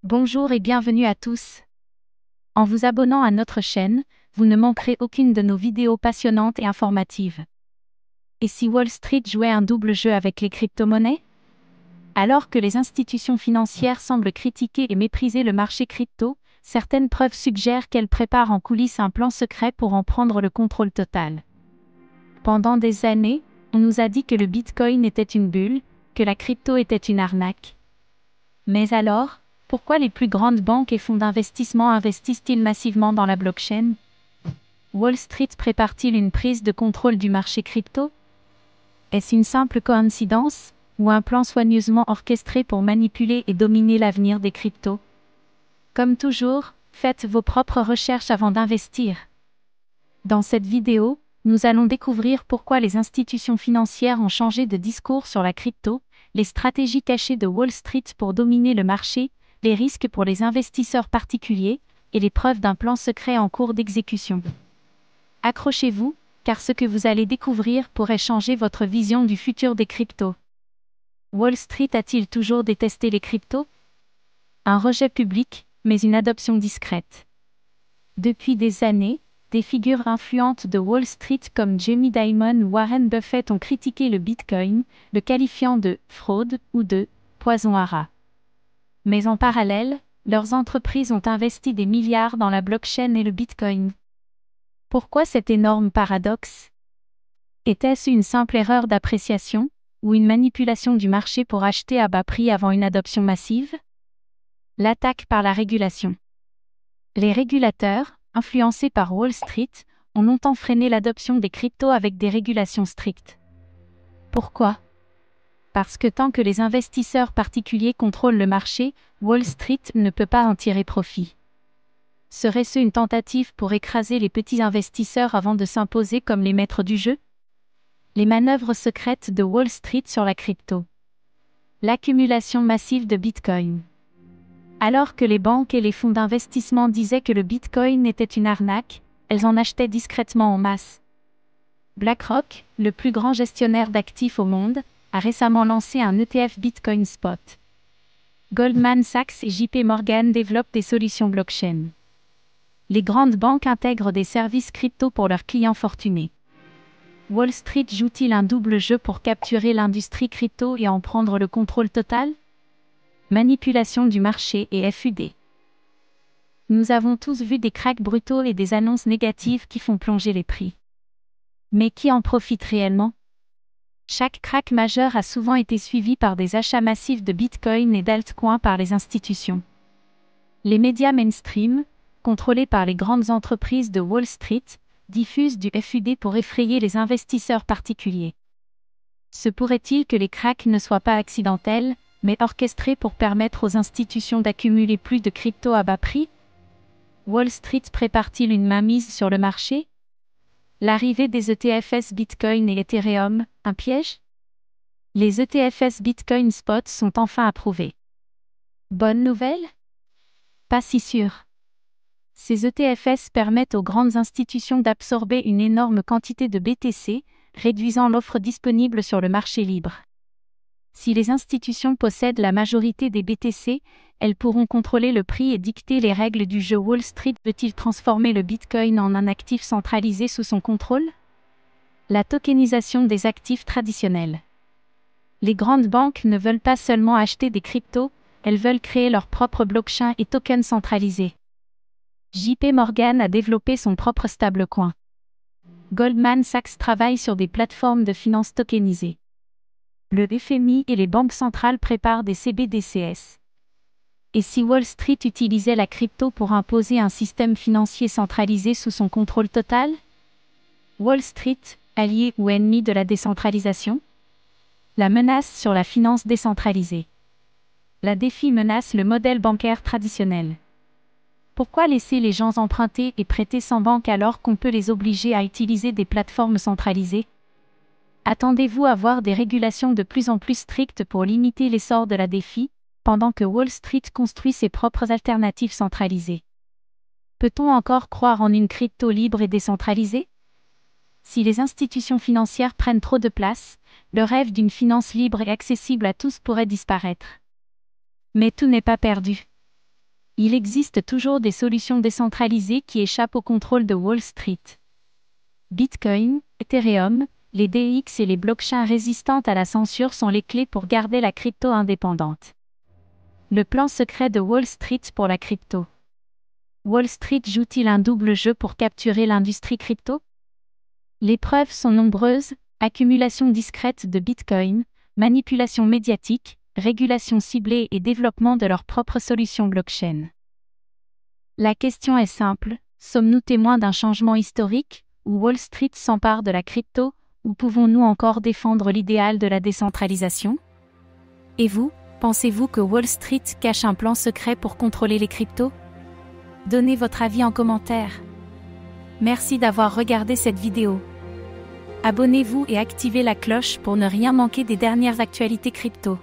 Bonjour et bienvenue à tous. En vous abonnant à notre chaîne, vous ne manquerez aucune de nos vidéos passionnantes et informatives. Et si Wall Street jouait un double jeu avec les crypto-monnaies? Alors que les institutions financières semblent critiquer et mépriser le marché crypto, certaines preuves suggèrent qu'elles préparent en coulisses un plan secret pour en prendre le contrôle total. Pendant des années, on nous a dit que le Bitcoin était une bulle, que la crypto était une arnaque. Mais alors, pourquoi les plus grandes banques et fonds d'investissement investissent-ils massivement dans la blockchain? Wall Street prépare-t-il une prise de contrôle du marché crypto? Est-ce une simple coïncidence, ou un plan soigneusement orchestré pour manipuler et dominer l'avenir des cryptos? Comme toujours, faites vos propres recherches avant d'investir. Dans cette vidéo, nous allons découvrir pourquoi les institutions financières ont changé de discours sur la crypto, les stratégies cachées de Wall Street pour dominer le marché, les risques pour les investisseurs particuliers, et les preuves d'un plan secret en cours d'exécution. Accrochez-vous, car ce que vous allez découvrir pourrait changer votre vision du futur des cryptos. Wall Street a-t-il toujours détesté les cryptos? Un rejet public, mais une adoption discrète. Depuis des années, des figures influentes de Wall Street comme Jamie Dimon ou Warren Buffett ont critiqué le Bitcoin, le qualifiant de « fraude » ou de « poison à rats ». Mais en parallèle, leurs entreprises ont investi des milliards dans la blockchain et le Bitcoin. Pourquoi cet énorme paradoxe? Était-ce une simple erreur d'appréciation, ou une manipulation du marché pour acheter à bas prix avant une adoption massive? L'attaque par la régulation. Les régulateurs, influencés par Wall Street, ont longtemps freiné l'adoption des cryptos avec des régulations strictes. Pourquoi? Parce que tant que les investisseurs particuliers contrôlent le marché, Wall Street ne peut pas en tirer profit. Serait-ce une tentative pour écraser les petits investisseurs avant de s'imposer comme les maîtres du jeu? Les manœuvres secrètes de Wall Street sur la crypto. L'accumulation massive de Bitcoin. Alors que les banques et les fonds d'investissement disaient que le Bitcoin était une arnaque, elles en achetaient discrètement en masse. BlackRock, le plus grand gestionnaire d'actifs au monde, a récemment lancé un ETF Bitcoin Spot. Goldman Sachs et JP Morgan développent des solutions blockchain. Les grandes banques intègrent des services crypto pour leurs clients fortunés. Wall Street joue-t-il un double jeu pour capturer l'industrie crypto et en prendre le contrôle total? Manipulation du marché et FUD. Nous avons tous vu des cracks brutaux et des annonces négatives qui font plonger les prix. Mais qui en profite réellement? Chaque crack majeur a souvent été suivi par des achats massifs de Bitcoin et d'altcoins par les institutions. Les médias mainstream, contrôlés par les grandes entreprises de Wall Street, diffusent du FUD pour effrayer les investisseurs particuliers. Se pourrait-il que les cracks ne soient pas accidentels, mais orchestrés pour permettre aux institutions d'accumuler plus de crypto à bas prix? Wall Street prépare-t-il une mainmise sur le marché? L'arrivée des ETFs Bitcoin et Ethereum, un piège? Les ETFs Bitcoin Spot sont enfin approuvés. Bonne nouvelle? Pas si sûr. Ces ETFs permettent aux grandes institutions d'absorber une énorme quantité de BTC, réduisant l'offre disponible sur le marché libre. Si les institutions possèdent la majorité des BTC, elles pourront contrôler le prix et dicter les règles du jeu. Wall Street veut-il transformer le Bitcoin en un actif centralisé sous son contrôle? La tokenisation des actifs traditionnels. Les grandes banques ne veulent pas seulement acheter des cryptos, elles veulent créer leur propre blockchain et tokens centralisés. JP Morgan a développé son propre stablecoin. Goldman Sachs travaille sur des plateformes de finance tokenisées. Le FMI et les banques centrales préparent des CBDCs. Et si Wall Street utilisait la crypto pour imposer un système financier centralisé sous son contrôle total? Wall Street, allié ou ennemi de la décentralisation? La menace sur la finance décentralisée. La DeFi menace le modèle bancaire traditionnel. Pourquoi laisser les gens emprunter et prêter sans banque alors qu'on peut les obliger à utiliser des plateformes centralisées? Attendez-vous à voir des régulations de plus en plus strictes pour limiter l'essor de la DeFi, pendant que Wall Street construit ses propres alternatives centralisées? Peut-on encore croire en une crypto libre et décentralisée? Si les institutions financières prennent trop de place, le rêve d'une finance libre et accessible à tous pourrait disparaître. Mais tout n'est pas perdu. Il existe toujours des solutions décentralisées qui échappent au contrôle de Wall Street. Bitcoin, Ethereum, les DEX et les blockchains résistantes à la censure sont les clés pour garder la crypto indépendante. Le plan secret de Wall Street pour la crypto. Wall Street joue-t-il un double jeu pour capturer l'industrie crypto? Les preuves sont nombreuses: accumulation discrète de Bitcoin, manipulation médiatique, régulation ciblée et développement de leurs propres solutions blockchain. La question est simple: sommes-nous témoins d'un changement historique, où Wall Street s'empare de la crypto, ou pouvons-nous encore défendre l'idéal de la décentralisation? Et vous, pensez-vous que Wall Street cache un plan secret pour contrôler les cryptos? Donnez votre avis en commentaire. Merci d'avoir regardé cette vidéo. Abonnez-vous et activez la cloche pour ne rien manquer des dernières actualités crypto.